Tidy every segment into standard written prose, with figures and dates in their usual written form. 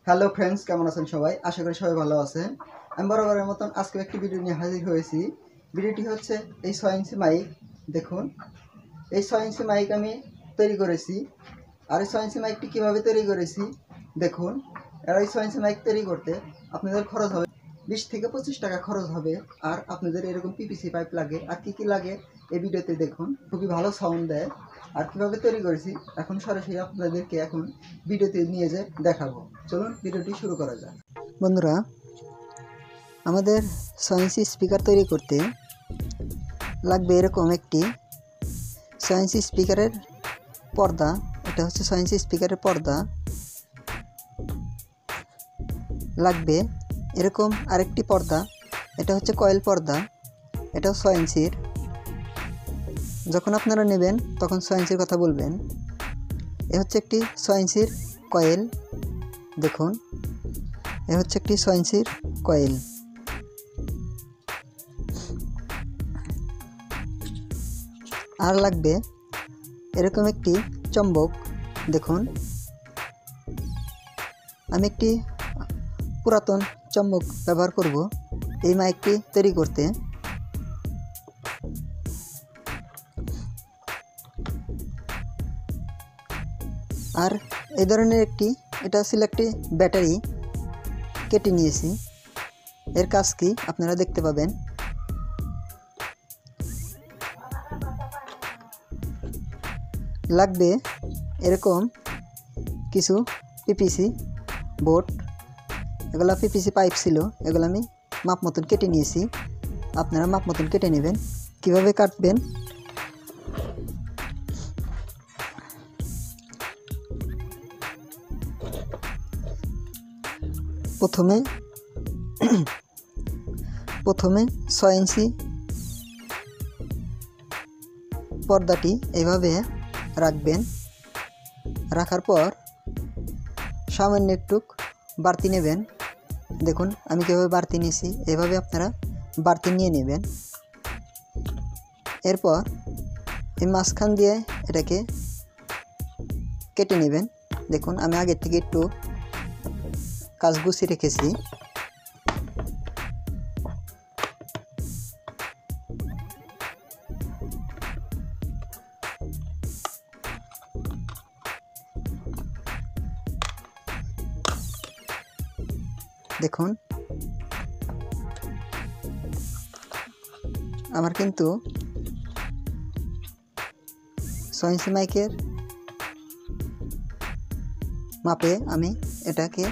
Hello friends, কেমন আছেন সবাই? আশা করি সবাই ভালো আছেন। আমি বরাবরের মতন আজকে একটি ভিডিও নিয়ে হাজির হয়েছি। ভিডিওটি হচ্ছে এই 6 ইঞ্চি মাইক। দেখুন, এই 6 ইঞ্চি মাইক আমি তৈরি করেছি। আর এই 6 ইঞ্চি মাইকটি কীভাবে তৈরি করেছি দেখুন। আর এই 6 ইঞ্চি মাইক তৈরি করতে আপনাদের খরচ হবে 20 থেকে 25 টাকা খরচ হবে। আর আপনাদের এরকম পিপিসি পাইপ লাগে, আর কী কী লাগে এই ভিডিওতে দেখুন। খুবই ভালো সাউন্ড দেয়। আর কীভাবে তৈরি করেছি এখন সরাসরি আপনাদেরকে এখন ভিডিওতে নিয়ে যেয়ে দেখাবো। চলুন ভিডিওটি শুরু করা যাক। বন্ধুরা, আমাদের 6 ইঞ্চি স্পিকার তৈরি করতে লাগবে এরকম একটি 6 ইঞ্চি স্পিকারের পর্দা। এটা হচ্ছে 6 ইঞ্চি স্পিকারের পর্দা। লাগবে এরকম আরেকটি পর্দা, এটা হচ্ছে কয়েল পর্দা, এটাও 6 ইঞ্চির। যখন আপনারা নেবেন তখন 6 ইঞ্চির কথা বলবেন। এ হচ্ছে একটি 6 ইঞ্চির কয়েল। দেখুন, এ হচ্ছে একটি 6 ইঞ্চির কয়েল। আর লাগবে এরকম একটি চম্বক। দেখুন, আমি একটি পুরাতন চম্বক ব্যবহার করব এই মাইকটি তৈরি করতে। আর এই ধরনের এটা ছিল একটি ব্যাটারি কেটে নিয়েছি। এর কাজ কি আপনারা দেখতে পাবেন। লাগবে এরকম কিছু পিপিসি বোর্ড। এগুলো পিপিসি পাইপ ছিল, এগুলো আমি মাপ মতন কেটে নিয়েছি। আপনারা মাপ মতন কেটে নেবেন। কিভাবে কাটবেন প্রথমে 6 ইঞ্চি পর্দাটি এইভাবে রাখবেন। রাখার পর সামান্য একটু বাড়তি নেবেন। দেখুন আমি কীভাবে বাড়তি নিয়েছি, এভাবে আপনারা বাড়তি নিয়ে নেবেন। এরপর এই মাঝখান দিয়ে এটাকে কেটে নেবেন। দেখুন আমি আগের থেকে একটু কাজ গুছিয়ে রেখেছি। দেখুন আমার কিন্তু 6 ইঞ্চি মাইকের মাপে আমি এটাকে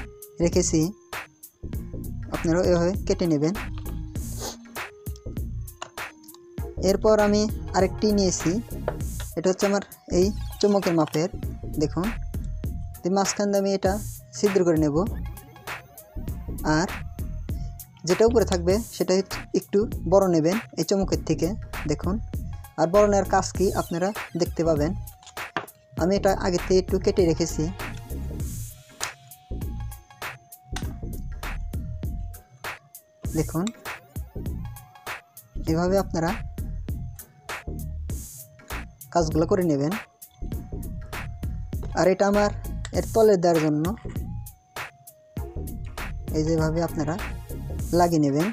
রেখেছি। আপনারাও এভাবে কেটে নেবেন। এরপর আমি আরেকটি নিয়েছি, এটা হচ্ছে আমার এই চুম্বকের মাপের। দেখুন মাঝখান দিয়ে আমি এটা ছিদ্র করে নেব। আর যেটা উপরে থাকবে সেটা একটু বড় নেবেন এই চুম্বকের থেকে। দেখুন, আর বড় নেওয়ার কাজ কি আপনারা দেখতে পাবেন। আমি এটা আগে থেকে একটু কেটে রেখেছি। দেখুন এভাবে আপনারা কাজগুলো করে নেবেন। আর এটা আমার এর তলে দেওয়ার জন্য এই যেভাবে আপনারা লাগিয়ে নেবেন।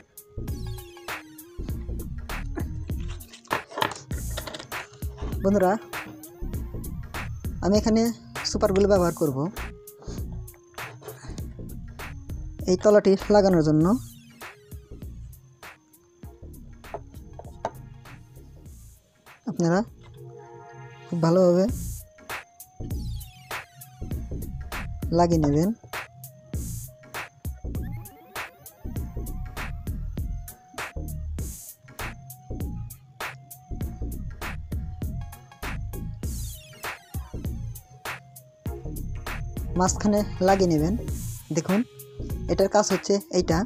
বন্ধুরা, আমি এখানে সুপারগুলো ব্যবহার করব এই তলাটি লাগানোর জন্য। আপনারা খুব ভালোভাবে লাগিয়ে নেবেন। মাঝখানে লাগিয়ে নেবেন। দেখুন এটার কাজ হচ্ছে এইটা।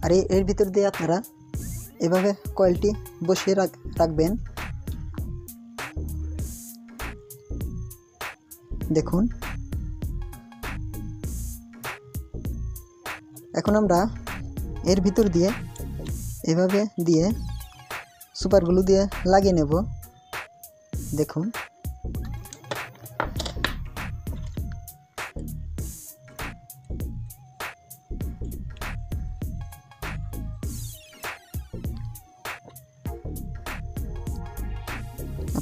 আর এর ভিতর দিয়ে আপনারা এভাবে কয়েলটি বসিয়ে রাখবেন। দেখুন এখন আমরা এর ভিতর দিয়ে এভাবে দিয়ে সুপারগুলো দিয়ে লাগিয়ে নেব। দেখুন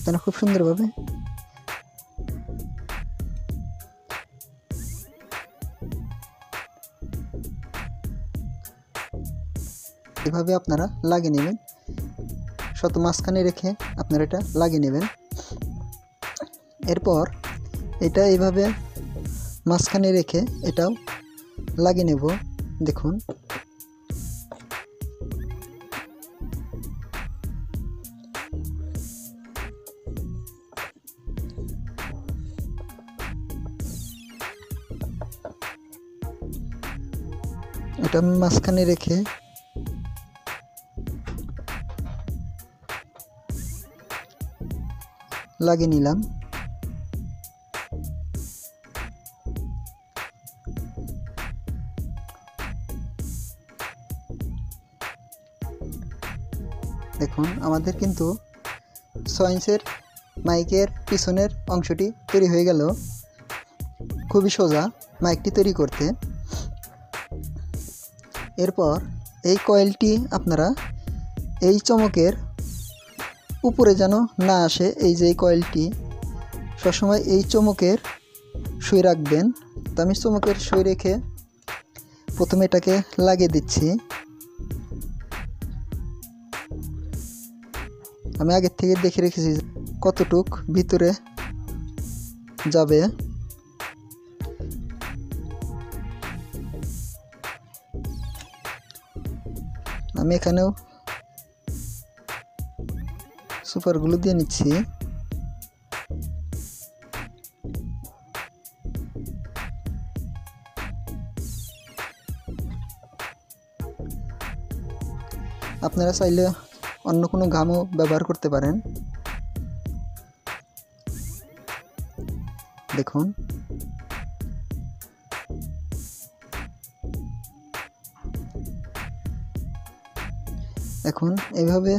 আপনারা খুব সুন্দরভাবে এভাবে আপনারা লাগিয়ে নেবেন। শত মাঝখানে রেখে আপনারা এটা লাগিয়ে নেবেন। এরপর এটা এইভাবে মাঝখানে রেখে এটাও লাগিয়ে নেব। দেখুন এটা আমি মাঝখানে রেখে লাগিয়ে নিলাম। দেখুন আমাদের কিন্তু 6 ইঞ্চের মাইকের পিছনের অংশটি তৈরি হয়ে গেল। খুবই সোজা মাইকটি তৈরি করতে। এরপর এই কয়েলটি আপনারা এই চমকের উপরে যেন না আসে, এই যে কয়েলটি সবসময় এই চমকের সুই রাখবেন। তো আমি চমকের সুই রেখে প্রথমে এটাকে লাগিয়ে দিচ্ছি। আমি আগের থেকে দেখে রেখেছি কতটুক ভিতরে যাবে। আমি এখানেও সুপার গ্লু দিয়ে নিচ্ছি। আপনারা চাইলে অন্য কোনো গামও ব্যবহার করতে পারেন। দেখুন এখন এইভাবে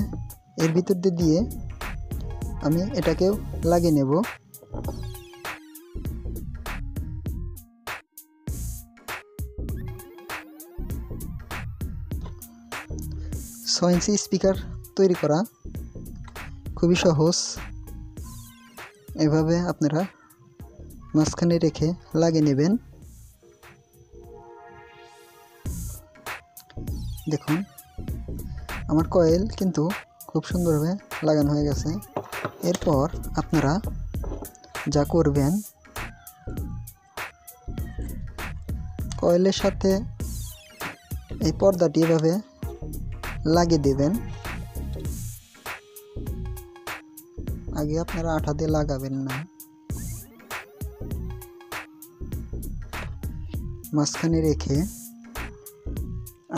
এর ভিতর দিয়ে আমি এটাকেও লাগিয়ে নেব। 6 ইঞ্চি স্পিকার তৈরি করা খুবই সহজ। এভাবে আপনারা মাঝখানে রেখে লাগিয়ে নেবেন। দেখুন আমার কয়েল কিন্তু খুব সুন্দরভাবে লাগানো হয়ে গেছে। এরপর আপনারা যা করবেন, কয়েলের সাথে এই পর্দাটি এভাবে লাগিয়ে দেবেন। আগে আপনারা আঠা দিয়ে লাগাবেন না, মাঝখানে রেখে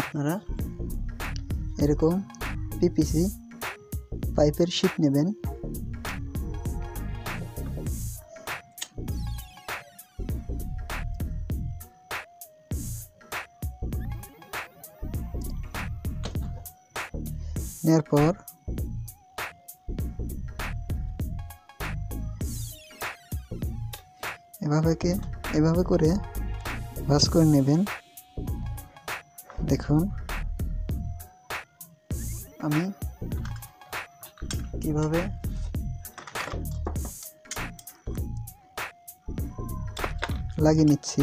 আপনারা এরকম পিপিসি পাইপের শিট নেবেন। নেওয়ার পর এভাবে করে ভাঁজ করে নেবেন। দেখুন আমি কিভাবে লাগিয়ে নিচ্ছি।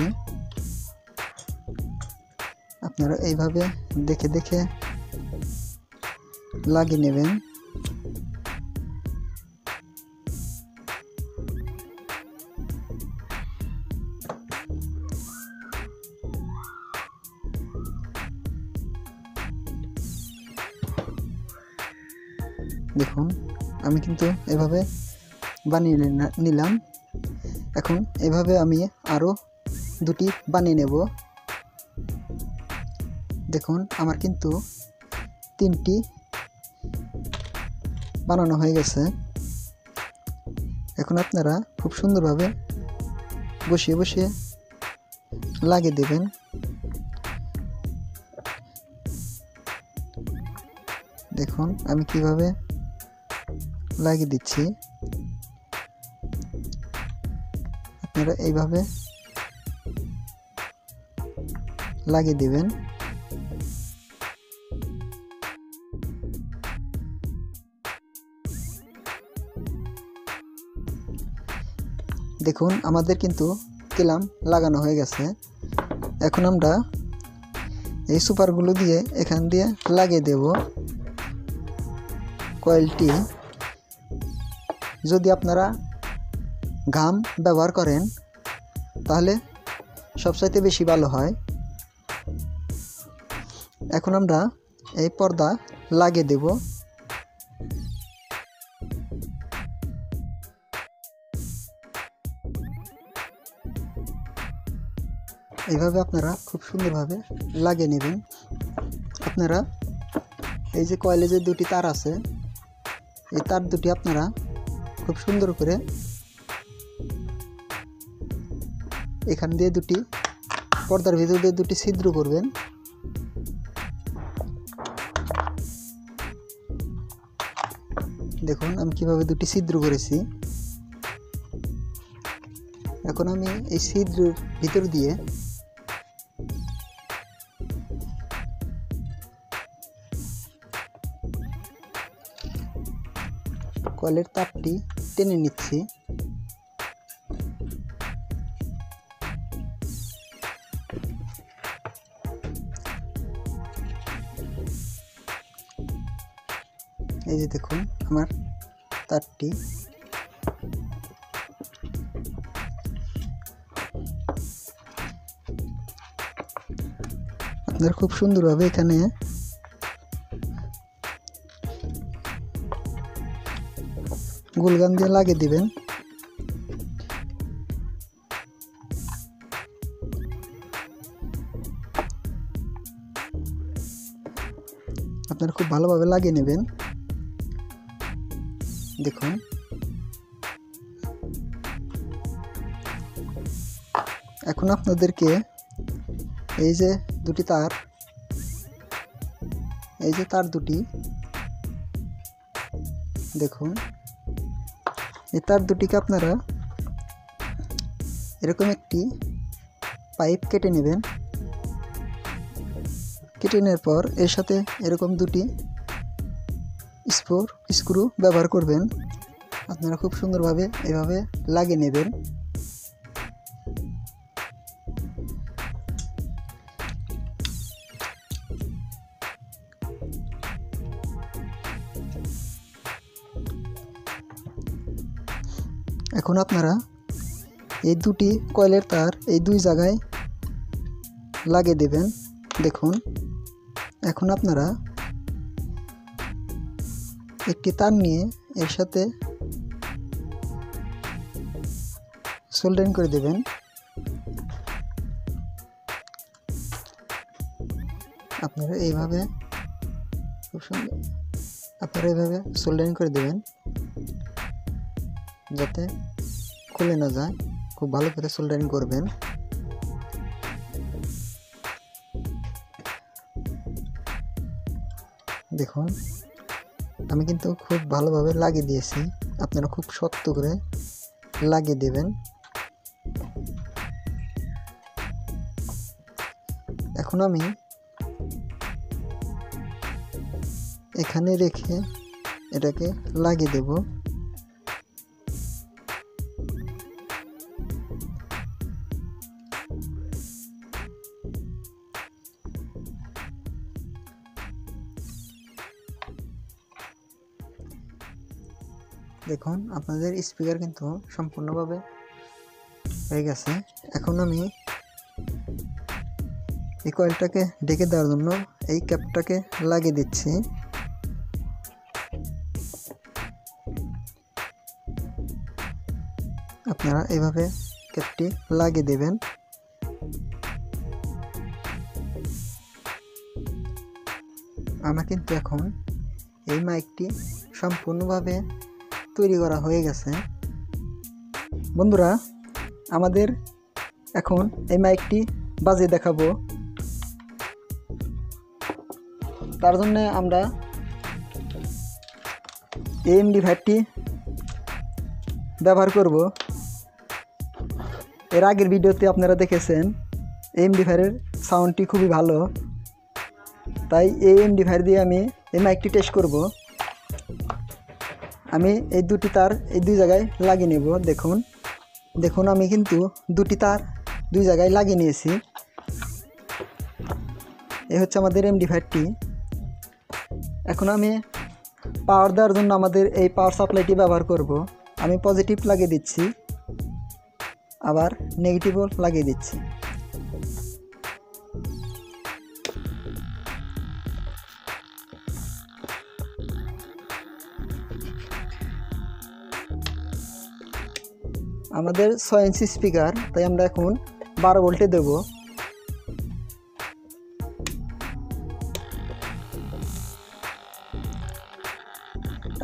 আপনারা এইভাবে দেখে দেখে লাগিয়ে নেবেন। দেখুন আমি কিন্তু এভাবে বানিয়ে নিলাম। এখন এভাবে আমি আরও দুটি বানিয়ে নেব। দেখুন আমার কিন্তু 3টি বানানো হয়ে গেছে। এখন আপনারা খুব সুন্দরভাবে বসিয়ে বসিয়ে লাগিয়ে দেবেন। দেখুন আমি কিভাবে লাগিয়ে দিচ্ছি। আপনারা এইভাবে লাগিয়ে দিবেন। দেখুন আমাদের কিন্তু ক্ল্যাম্প লাগানো হয়ে গেছে। এখন আমরা এই সুপারগুলো দিয়ে এখান দিয়ে লাগিয়ে দেব কয়েলটি। যদি আপনারা গাম ব্যবহার করেন তাহলে সবচাইতে বেশি ভালো হয়। এখন আমরা এই পর্দা লাগিয়ে দেব। এইভাবে আপনারা খুব সুন্দরভাবে লাগিয়ে নেবেন। আপনারা এই যে কয়েলে যে দুটি তার আছে, এই তার দুটি আপনারা খুব সুন্দর করে এখান দিয়ে দুটি পর্দার ভিতর দিয়ে দুটি ছিদ্র করবেন। দেখুন আমি কিভাবে দুটি ছিদ্র করেছি। এখন আমি এই ছিদ্রের ভিতর দিয়ে কয়েলের তারটি টেনে নিচ্ছি। এই যে দেখুন আমার তারটি আপনারা খুব সুন্দরভাবে এখানে গোলগান দিয়ে লাগিয়ে দিবেন। আপনারা খুব ভালোভাবে লাগিয়ে নেবেন। দেখুন এখন আপনাদেরকে এই যে দুটি তার, এই যে তার দুটি দেখুন, এই তার দুটিকে আপনারা এরকম একটি পাইপ কেটে নেবেন। কেটে নেওয়ার পর এর সাথে এরকম দুটি স্ক্রু ব্যবহার করবেন। আপনারা খুব সুন্দরভাবে এভাবে লাগিয়ে নেবেন। এখন আপনারা এই দুটি কয়েলের তার এই দুই জায়গায় লাগিয়ে দেবেন। দেখুন এখন আপনারা একটি তার নিয়ে এর সাথে সোল্ডারিং করে দেবেন। আপনারা এইভাবে খুব সুন্দর সোল্ডারিং করে দেবেন যাতে খুলে না যায়। খুব ভালো করে সোল্ডারিং করবেন। দেখুন আমি কিন্তু খুব ভালোভাবে লাগিয়ে দিয়েছি। আপনারা খুব শক্ত করে লাগিয়ে দেবেন। এখন আমি এখানে রেখে এটাকে লাগিয়ে দেব। দেখুন আপনাদের স্পিকার কিন্তু সম্পূর্ণভাবে হয়ে গেছে। এখন আমি এই কয়েলটাকে ঢেকে দেওয়ার জন্য এই ক্যাপটাকে লাগিয়ে দিচ্ছি। আপনারা এইভাবে ক্যাপটি লাগিয়ে দেবেন। আমার কিন্তু এখন এই মাইকটি সম্পূর্ণভাবে তৈরি করা হয়ে গেছে। বন্ধুরা আমাদের এখন এই মাইকটি বাজিয়ে দেখাবো। তার জন্য আমরা এই এমপ্লিফায়ারটি ব্যবহার করব। এর আগের ভিডিওতে আপনারা দেখেছেন এই এমপ্লিফায়ারের সাউন্ডটি খুবই ভালো, তাই এই এমপ্লিফায়ার দিয়ে আমি এই মাইকটি টেস্ট করব। আমি এই দুটি তার এই দুই জায়গায় লাগিয়ে নেব। দেখুন দেখুন আমি কিন্তু দুটি তার দুই জায়গায় লাগিয়ে নিয়েছি। এই হচ্ছে আমাদের এমডি5টি। এখন আমি পাওয়ার দেওয়ার জন্য আমাদের এই পাওয়ার সাপ্লাইটি ব্যবহার করব। আমি পজিটিভ লাগিয়ে দিচ্ছি, আবার নেগেটিভও লাগিয়ে দিচ্ছি। আমাদের 6 ইঞ্চি স্পিকার, তাই আমরা এখন 12 ভোল্টে দেব।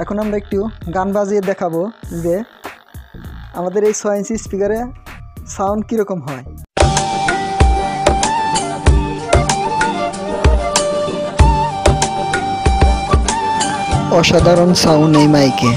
এখন আমরা একটু গান বাজিয়ে দেখাবো যে আমাদের এই 6 ইঞ্চি স্পিকারে সাউন্ড কীরকম হয়। অসাধারণ সাউন্ড এই মাইকে।